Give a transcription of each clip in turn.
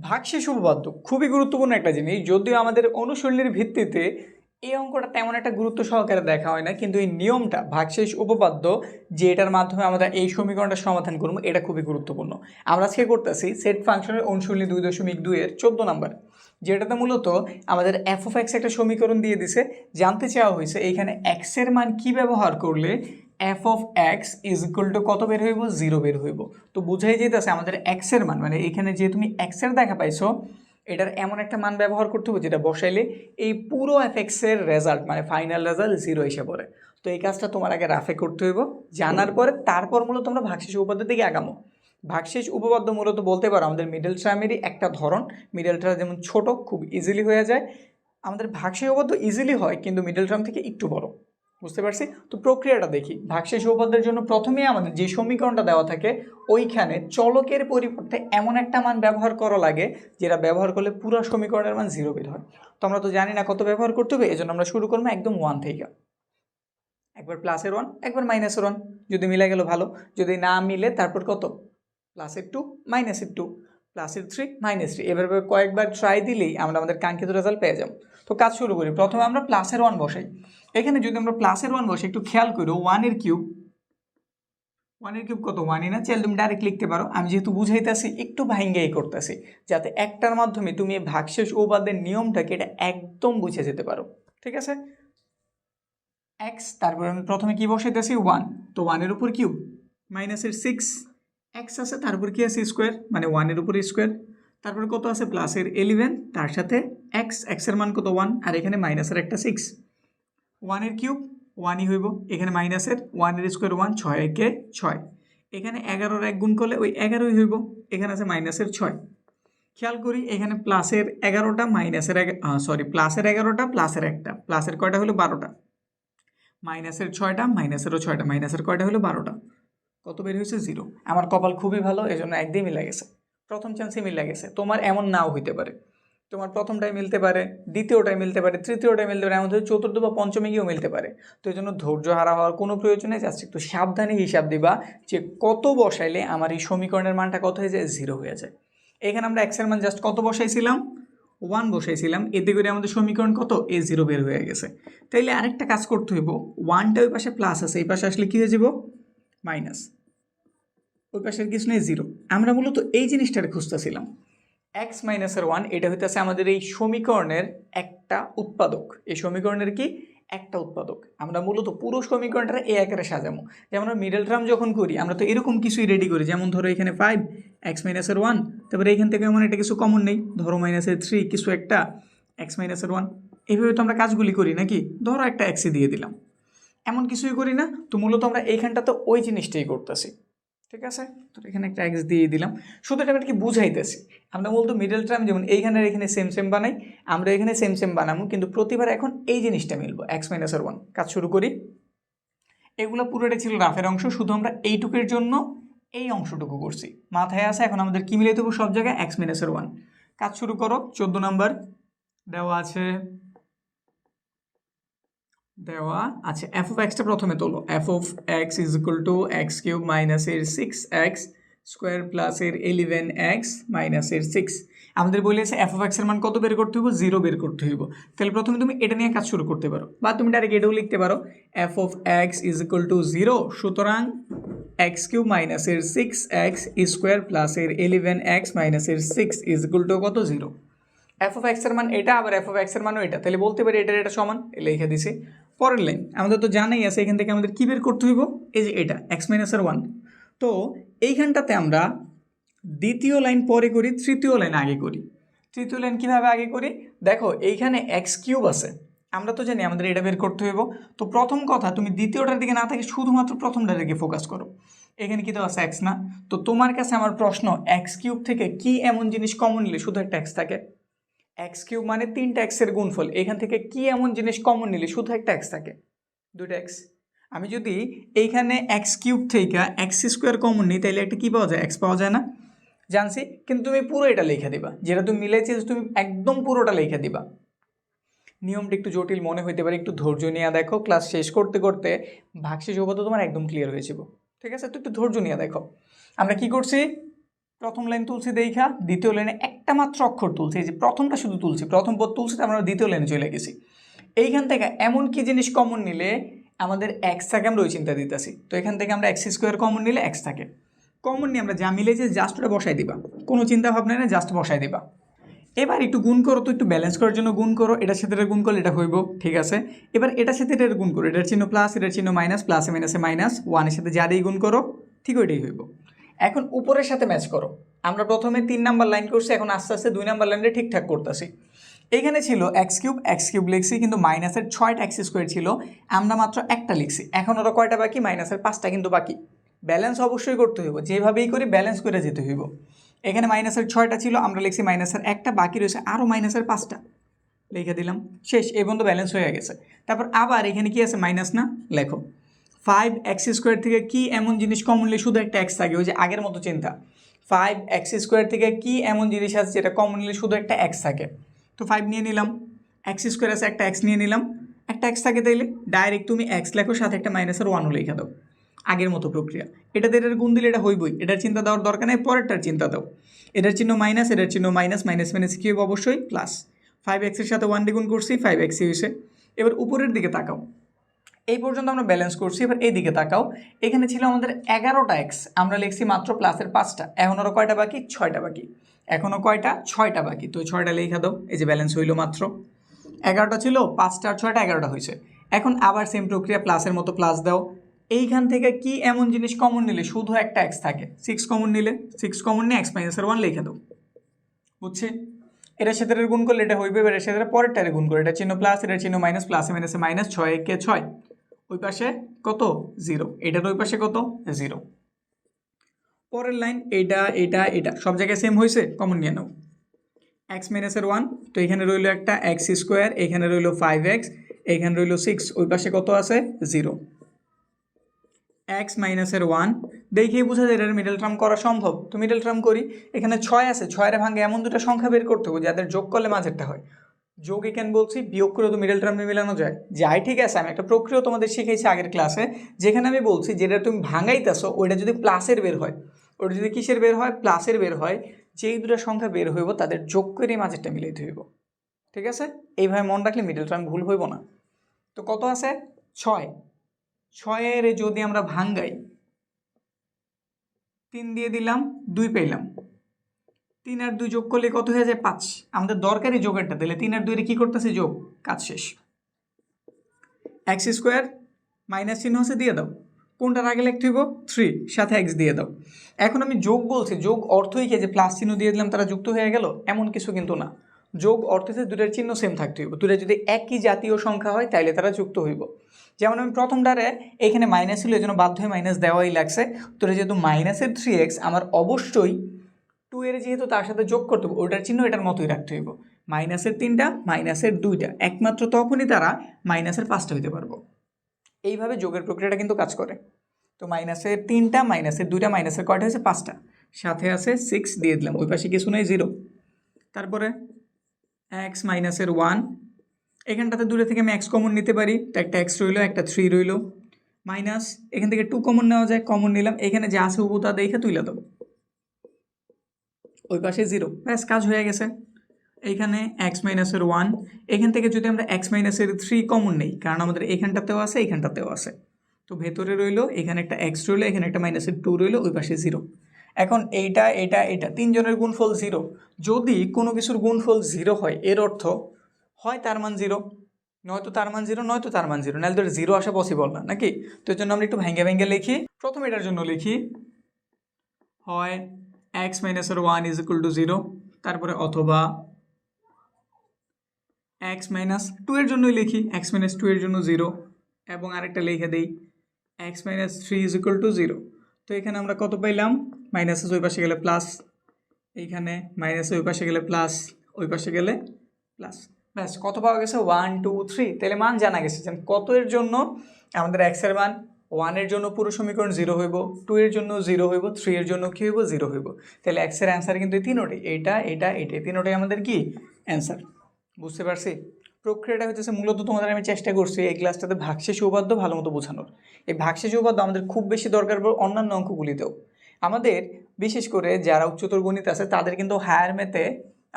ভাগশেষ উপপাদ্য খুবই গুরুত্বপূর্ণ একটা জিনিস, যদিও আমাদের অনুশীলনীর ভিত্তিতে এই অঙ্কটা তেমন একটা গুরুত্ব সহকারে দেখা হয় না, কিন্তু এই নিয়মটা ভাগশেষ উপপাদ্য যে এটার মাধ্যমে আমরা এই সমীকরণটা সমাধান করবো এটা খুবই গুরুত্বপূর্ণ। আমরা আজকে করতেছি সেট ফাংশনের অনুশীলনী 2.2 এর 14 নম্বর, যেটাতে মূলত আমাদের এফ অফ এক্স একটা সমীকরণ দিয়ে দিছে। জানতে চাওয়া হয়েছে এইখানে এক্স এর মান কি ব্যবহার করলে F of x is equal to কত বের হইব, 0 বের হইব। তো বুঝাই যেতেছে আমাদের এক্স এর মান, মানে এখানে যে তুমি এক্স এর দেখা পাইছো এটার এমন একটা মান ব্যবহার করতে হবে যেটা বসাইলে এই পুরো এফ এক্স এর রেজাল্ট মানে ফাইনাল রেজাল্ট 0 এসে পড়ে। তো এই কাজটা তোমার আগে রাফে করতে হইব, জানার পরে তারপর মূলত তোমরা ভাগশেষ উপপাদ্যের দিকে আগামো। ভাগশেষ উপপাদ্য মূলত বলতে পারো আমাদের মিডল টার্মেরই একটা ধরন। মিডল টার্ম যেমন ছোট, খুব ইজিলি হয়ে যায়। আমাদের ভাগশেষ উপপাদ্য ইজিলি হয় কিন্তু মিডল টার্ম থেকে একটু বড়, বুঝতে পারছি? তো প্রক্রিয়াটা দেখি। ভাগশেষ উপপাদ্যের জন্য প্রথমেই আমাদের যে সমীকরণটা দেওয়া থাকে ওইখানে চলকের পরিবর্তে এমন একটা মান ব্যবহার করা লাগে যেটা ব্যবহার করলে পুরো সমীকরণের মান 0 বের হয়। তো আমরা তো জানি না কত ব্যবহার করতে হবে, এই জন্য আমরা শুরু করবো একদম 1 থেকে। একবার প্লাসের 1, একবার মাইনাসের 1, যদি মিলে গেল ভালো, যদি না মিলে তারপর কত, প্লাসের 2, মাইনাসের 2, প্লাসের 3, -3। এভাবে কয়েকবার ট্রাই দিলেই আমরা আমাদের কাঙ্ক্ষিত রেজাল্ট পেয়ে যাব। তো কাজ শুরু করি। প্রথমে আমরা প্লাসের 1 বসাই। এখানে যদি আমরা প্লাসের 1 বসাই একটু খেয়াল করো, 1 এর কিউব কত, 1ই না? চাইলে তুমি ডাইরেক্ট লিখতে পারো, আমি যেহেতু বুঝাইতেছি একটু ভাঙ্গাই করতেছি যাতে একটার মাধ্যমে তুমি ভাগশেষ উপপাদ্যের নিয়মটাকে এটা একদম বুঝে যেতে পারো, ঠিক আছে? এক্স, তারপরে আমি প্রথমে কি বসাইতেছি 1, তো 1 এর উপর কিউব, মাইনাসের 6 এক্স আছে, তারপর কি আছে স্কোয়ার, মানে 1 এর উপর স্কোয়ার, তারপরে কত আছে প্লাসের 11, তার সাথে এক্সের মান কত 1, আর এখানে মাইনাসের একটা 6। 1 এর কিউব 1ই হইব, এখানে মাইনাসের 1 এর স্কোয়ার 1, 6 একে 6, এখানে 11 এক গুণ করলে ওই 11ই হইব, এখানে আছে মাইনাসের 6। খেয়াল করি এখানে প্লাসের 11টা মাইনাসের প্লাসের 11টা প্লাসের একটা, প্লাসের কয়টা হলো 12টা, মাইনাসের 6টা মাইনাসেরও 6টা, মাইনাসের কয়টা হলো 12টা, কত বের হয়েছে 0। আমার কপাল খুবই ভালো, এই জন্য একদমই মিলে গেছে, প্রথম চান্সে মিলে গেছে। তোমার এমন নাও হইতে পারে, তোমার প্রথমটাই মিলতে পারে, দ্বিতীয়টাই মিলতে পারে, তৃতীয়টাই মিলতে পারে, এমন চতুর্থ বা পঞ্চমে গিয়েও মিলতে পারে। তো এই জন্য ধৈর্য হারা হওয়ার কোনো প্রয়োজন নেই, জাস্ট একটু সাবধানে হিসাব দিবা যে কত বসাইলে আমার এই সমীকরণের মানটা কত হয়ে যায়, 0 হয়ে যায়। এখানে আমরা এক্সের মান জাস্ট কত বসাইছিলাম, 1 বসাইছিলাম, এতে করে আমাদের সমীকরণ কত, A0 বের হয়ে গেছে। তাইলে আরেকটা কাজ করতে হইব, 1টা ওই পাশে প্লাস আছে, এই পাশে আসলে কী হয়ে যাব, মাইনাস, ওই পাশের কিছু নেই 0। আমরা মূলত এই জিনিসটারে খুঁজতেছিলাম। এক্স মাইনাসের 1 এটা হইতেছে আমাদের এই সমীকরণের একটা উৎপাদক। এই সমীকরণের কি একটা উৎপাদক। আমরা মূলত পুরো সমীকরণটা এই আকারে সাজাবো। যেমন আমরা মিডল টার্ম যখন করি আমরা তো এরকম কিছুই রেডি করি, যেমন ধরো এখানে 5 এক্স মাইনাসের 1, তারপরে এখান থেকে এমন একটা কিছু কমন নেই, ধরো মাইনাসের 3 কিছু একটা এক্স মাইনাসের 1। এইভাবে তো আমরা কাজগুলি করি নাকি, ধরো একটা এক্সই দিয়ে দিলাম, এমন কিছুই করি না। তো মূলত আমরা এইখানটাতে ওই জিনিসটাই করতেছি, ঠিক আছে? তো এখানে একটা এক্স দিয়ে দিলাম, শুধু এটা কি বুঝাইতেছি। আমরা বলতো মিডল টার্ম যেমন এইখানে এখানে সেম সেম বানাই, আমরা এখানে সেম সেম বানাবো, কিন্তু প্রতিবার এখন এই জিনিসটা মিলবো, এক্স মাইনাসের 1। কাজ শুরু করি। এগুলো পুরোটা ছিল রাফের অংশ, শুধু আমরা এইটুকুর জন্য এই অংশটুকু করছি, মাথায় আসে। এখন আমাদের কি মিলাইতে হবে সব জায়গায়, এক্স মাইনাসের 1। কাজ শুরু করো। 14 নম্বর দেওয়া আছে, এফ অফ এক্সটা প্রথমে তোলো। F of x is equal to x cube মাইনাসের 6x স্কোয়ার প্লাসের 11x মাইনাসের 6। আমাদের বলেছে এফ অফ এক্সের মান কত বের করতে হইব, 0 বের করতে হইব। তাহলে প্রথমে তুমি এটা নিয়ে কাজ শুরু করতে পারো, বা তুমি ডাইরেক্ট এটাও লিখতে পারো, F of x is equal to 0, সুতরাং এক্স কিউব মাইনাসের 6x স্কোয়ার প্লাসের 11x মাইনাসের 6 ইজ ইকুয়াল টু কত, 0। এফ অফ এক্সের মান এটা, আবার এফ অফ এক্সের মানও এটা, তাহলে বলতে পারি এটা সমান, লিখে দিছি। পরের লাইন আমাদের তো জানাই আছে, এখান থেকে আমাদের কী বের করতে হইব, এই যে এটা এক্স মাইনাসের 1। তো এইখানটাতে আমরা দ্বিতীয় লাইন পরে করি, তৃতীয় লাইন আগে করি। তৃতীয় লাইন কীভাবে আগে করি দেখো, এইখানে এক্স কিউব আছে, আমরা তো জানি আমাদের এটা বের করতে হইব। তো প্রথম কথা, তুমি দ্বিতীয়টার দিকে না থেকে শুধুমাত্র প্রথমটার দিকে ফোকাস করো। এখানে কি তো আছে এক্স না? তো তোমার কাছে আমার প্রশ্ন, এক্স কিউব থেকে কি এমন জিনিস কমন নিলে শুধু একটা এক্স থাকে? এক্স কিউব মানে 3টা এক্সের গুণফল, এখান থেকে কি এমন জিনিস কমন নিলে শুধু একটা এক্স থাকে? 2টা এক্স। আমি যদি এইখানে এক্স কিউব থেকে এক্স স্কোয়ার কমন নিই তাহলে একটা কী পাওয়া যায়, এক্স পাওয়া যায় না? জানছি, কিন্তু তুমি পুরো এটা লিখে দিবা, যেটা তুমি মিলাইছিস তুমি একদম পুরোটা লিখে দিবা। নিয়মটা একটু জটিল মনে হইতে পারে, একটু ধৈর্য নিয়ে দেখো, ক্লাস শেষ করতে করতে ভাগশেষ উপপাদ্য তোমার একদম ক্লিয়ার হয়ে যাব, ঠিক আছে? তো একটু ধৈর্য নিয়ে দেখো। আমরা কি করছি, প্রথম লাইন তুলছি দেখা দ্বিতীয় লাইনে একটা মাত্র অক্ষর তুলছি, এই যে প্রথমটা শুধু তুলছি, প্রথম পদ তুলছি, তারপর আমরা দ্বিতীয় লাইনে চলে গেছি। এইখান থেকে এমন কি জিনিস কমন নিলে আমাদের এক্স থাকে আমরা ওই চিন্তা দিতেছি। তো এখান থেকে আমরা এক্স স্কোয়ার কমন নিলে এক্স থাকে, কমন নিয়ে আমরা যা মিলে যে জাস্ট ওটা বসাই দিবা, কোনো চিন্তা ভাবনা না, জাস্ট বসাই দিবা। এবার একটু গুণ করো, তো একটু ব্যালেন্স করার জন্য গুণ করো, এটার সাথে এটা গুণ করলে এটা হইব, ঠিক আছে। এবার এটার সাথে এটা গুণ করো, এটার চিহ্ন প্লাস, এটার চিহ্ন মাইনাস, প্লাসে মাইনাসে মাইনাস, ওয়ানের সাথে যা দিয়ে গুণ করো ঠিক ওইটাই হইব। এখন উপরের সাথে ম্যাচ করো, আমরা প্রথমে 3 নাম্বার লাইন করছি, এখন আস্তে আস্তে 2 নাম্বার লাইনটা ঠিকঠাক করতেছি। এখানে ছিল এক্স কিউব লিখছি, কিন্তু মাইনাসের 6টা এক্স স্কোয়ার ছিল, আমরা মাত্র একটা লিখছি। এখন ওরা কয়টা বাকি? মাইনাসের 5টা কিন্তু বাকি। ব্যালেন্স অবশ্যই করতে হইব, যেভাবেই করি ব্যালেন্স করে যেতে হইব। এখানে মাইনাসের 6টা ছিল, আমরা লিখছি মাইনাসের 1টা, বাকি রয়েছে আরও মাইনাসের 5টা, লিখে দিলাম, শেষ। এই পর্যন্ত ব্যালেন্স হয়ে গেছে। তারপর আবার এখানে কি আছে? মাইনাস না, লেখো 5x স্কোয়ার থেকে কি এমন জিনিস কমনলি শুধু একটা এক্স থাকে, ওই যে আগের মতো চিন্তা। 5x স্কোয়ার থেকে কি এমন জিনিস আছে যেটা কমনলি শুধু একটা এক্স থাকে? তো 5 নিয়ে নিলাম, এক্স স্কোয়ার আছে, একটা এক্স নিয়ে নিলাম, একটা এক্স থাকে, তাইলে ডাইরেক্ট তুমি এক্স লেখো, সাথে একটা মাইনাসের 1ও লিখে দাও, আগের মতো প্রক্রিয়া। এটাতে এটার গুণ দিলে এটা হইবই, এটার চিন্তা দেওয়ার দরকার নেই, পরেরটার চিন্তা দাও। এটার চিহ্ন মাইনাস, এটার চিহ্ন মাইনাস, মাইনাস মাইনাস কি হবে? অবশ্যই প্লাস। 5x এর সাথে 1 গুণ করছি, 5x হয়েছে। এবার উপরের দিকে তাকাও, এই পর্যন্ত আমরা ব্যালেন্স করছি। এবার এই দিকে তাকাও, এখানে ছিল আমাদের 11টা এক্স, আমরা লিখছি মাত্র প্লাসের 5টা, এখন আরও কয়টা বাকি? 6টা বাকি। এখনও কয়টা? 6টা বাকি, তো 6টা লিখে দাও, এই যে ব্যালেন্স হইলো মাত্র। 11টা ছিল, 5টা আর 6টা 11টা হয়েছে। এখন আবার সেম প্রক্রিয়া, প্লাসের মতো প্লাস দাও। এইখান থেকে কি এমন জিনিস কমন নিলে শুধু একটা এক্স থাকে? 6 কমন নিলে, 6 কমন নিয়ে এক্স মাইনাসের 1 লিখে দাও, বুঝছি? এটার সাথে গুণ করলে এটা হইবে, এবার এর সাথে পরেরটারে গুণ করে, এটা চিহ্ন প্লাস, এটার চিহ্ন মাইনাস, প্লাসে মাইনাসে মাইনাস, 6 একে 6, ওই পাশে কত? 0, এটার ওই পাশে কত? 0। পরের লাইন এটা এটা এটা সব জায়গায় সেম হয়েছে, কমন নিয়ে নাও, এক্স মাইনাসের 1, তো এখানে রইলো একটা এক্স স্কোয়ার, এখানে রইলো 5x, এখানে রইলো 6, ওই পাশে কত আছে? 0। এক্স মাইনাসের 1 দেখেই বোঝা যায় এটার মিডল টার্ম করা সম্ভব, তো মিডল টার্ম করি। এখানে 6 আছে, 6 এর ভাঙে এমন দুটো সংখ্যা বের করতে হবে যাদের যোগ করলে মাঝেরটা হয়। যোগ এখানে বলছি, বিয়োগ করে তো মিডল টার্মে মেলানো যায়, যাই, ঠিক আছে। আমি একটা প্রক্রিয়া তোমাদের শিখেছি আগের ক্লাসে, যেখানে আমি বলছি যেটা তুমি ভাঙাইতেছো ওইটা যদি প্লাসের বের হয়, ওটা যদি কিসের বের হয়? প্লাসের বের হয়, যেই দুটো সংখ্যা বের হইব তাদের যোগ করে মাঝেরটা মিলাইতে হইব, ঠিক আছে। এইভাবে মন রাখলে মিডল টার্ম ভুল হইব না। তো কত আছে? 6। 6-এর যদি আমরা ভাঙ্গাই, 3 দিয়ে দিলাম, 2 পেলাম, 3 আর 2 যোগ করলে কত হয়ে যায়? 5। আমাদের দরকারি যোগেরটা দিলে 3 আর 2 এর কি করতেছে? যোগ, কাজ শেষ। এক্স স্কোয়ার মাইনাস চিহ্ন হচ্ছে, দিয়ে দাও, কোনটার আগে লিখতে হইব? 3, সাথে এক্স দিয়ে দাও। এখন আমি যোগ বলছি, যোগ অর্থই কি যে প্লাস চিহ্ন দিয়ে দিলাম তারা যুক্ত হয়ে গেল? এমন কিছু কিন্তু না। যোগ অর্থ হচ্ছে দুটার চিহ্ন সেম থাকতে হইব, দুটা যদি একই জাতীয় সংখ্যা হয় তাইলে তারা যুক্ত হইব। যেমন আমি প্রথমটারে এখানে মাইনাস ছিল, এই জন্য বাধ্য হয়ে মাইনাস দেওয়াই লাগছে। তো যেহেতু মাইনাসের 3x, আমার অবশ্যই 2 এর যেহেতু তার সাথে যোগ করতে হবে, ওটার চিহ্ন এটার মতোই রাখতে হইব। মাইনাসের 3টা, মাইনাসের 2টা, একমাত্র তখনই তারা মাইনাসের 5টা হইতে পারবো। এইভাবে যোগের প্রক্রিয়াটা কিন্তু কাজ করে। তো মাইনাসের 3টা, মাইনাসের 2টা, মাইনাসের কয়টা হয়েছে? 5টা, সাথে আছে 6 দিয়ে দিলাম, ওই পাশে কিছু নেই, 0। তারপরে এক্স মাইনাসের 1, এখানটাতে দূরে থেকে আমি এক্স কমন নিতে পারি, তো একটা এক্স রইলো, একটা 3 রইলো, মাইনাস এখান থেকে 2 কমন নেওয়া যায়, কমন নিলাম, এখানে যা আছে উভতা দেখে তুইলা দাও, ওই পাশে 0, ব্যাস কাজ হয়ে গেছে। এইখানে এক্স মাইনাসের 1, এখান থেকে যদি আমরা এক্স মাইনাসের 3 কমন নেই, কারণ আমাদের এখানটাতেও আছে, এখানটাতেও আছে, তো ভেতরে রইলো, এখানে একটা এক্স রইলো, এখানে একটা মাইনাসের 2 রইলো, ওই পাশে 0। এখন এইটা এটা এটা তিনজনের গুণফল 0। যদি কোনো কিছুর গুণফল 0 হয়, এর অর্থ হয় তার মান 0, নয়তো তার মান 0, নয়তো তার মান 0, নাহলে তো 0 আসা পসিবল না, নাকি? তো এর জন্য আমরা একটু ভেঙে ভেঙে লিখি। প্রথমে এটার জন্য লিখি, হয় এক্স মাইনাসের 1 ইজ ইকুয়াল টু 0, তারপরে অথবা এক্স মাইনাস 2 এর জন্যই লিখি, এক্স মাইনাস 2 এর জন্য 0, এবং আরেকটা লিখে দিই x minus 3 is equal to 0। তো এখানে আমরা কত পাইলাম? মাইনাসের ওই পাশে গেলে প্লাস, এইখানে মাইনাসের ওই পাশে গেলে প্লাস, ওই পাশে গেলে প্লাস, ব্যাস কত পাওয়া গেছে? 1 2 3। তাহলে মান জানা গেছে যে কত এর জন্য আমাদের এক্সের মান 1 এর জন্য পুরো সমীকরণ 0 হইব, 2 এর জন্য 0 হইব, 3 এর জন্য কি হইব? 0 হইব। তাহলে এক্সের অ্যান্সার কিন্তু এই তিনোটাই, এটা এটা এটা, তিনোটাই আমাদের কি অ্যান্সার। বুঝতে পারছি? প্রক্রিয়াটা হচ্ছে মূলত তোমাদের আমি চেষ্টা করছি এই ক্লাসটাতে ভাগশেষ উপপাদ্য ভালো মতো বোঝানোর। এই ভাগশেষ উপপাদ্য আমাদের খুব বেশি দরকার পড়ে অন্যান্য অঙ্কগুলিতেও। আমাদের বিশেষ করে যারা উচ্চতর গণিত আছে তাদের কিন্তু হায়ার ম্যাথে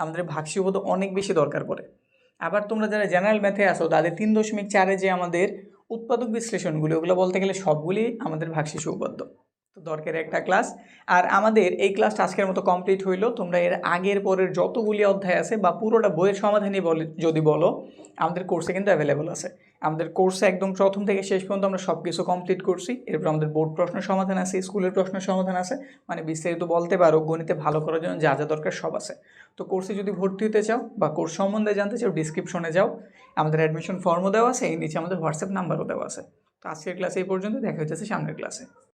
আমাদের ভাগশেষ উপপাদ্য অনেক বেশি দরকার পড়ে। আবার তোমরা যারা জেনারেল ম্যাথে আসো তাদের 3.4 যে আমাদের উৎপাদক বিশ্লেষণগুলি ওগুলো বলতে গেলে সবগুলি আমাদের ভাগশেষ উপপাদ্য। তো দরকার একটা ক্লাস। আর আমাদের এই ক্লাসটা আজকের মতো কমপ্লিট হইলো। তোমরা এর আগের পরের যতগুলি অধ্যায় আছে বা পুরোটা বইয়ের সমাধানই যদি বলো আমাদের কোর্সে কিন্তু অ্যাভেলেবল আছে। আমাদের কোর্সে একদম প্রথম থেকে শেষ পর্যন্ত আমরা সব কিছু কমপ্লিট করছি। এরপর আমাদের বোর্ড প্রশ্নের সমাধান আছে, স্কুলের প্রশ্নের সমাধান আছে, মানে বিস্তারিত বলতে পারো গণিতে ভালো করার জন্য যা যা দরকার সব আছে। তো কোর্সে যদি ভর্তি হতে চাও বা কোর্স সম্বন্ধে জানতে চাও ডিসক্রিপশনে যাও, আমাদের অ্যাডমিশন ফর্মও দেওয়া আছে, এই নিচে আমাদের হোয়াটসঅ্যাপ নাম্বারও দেওয়া আছে। তো আজকের ক্লাসে এই পর্যন্ত, দেখা হচ্ছে সামনের ক্লাসে।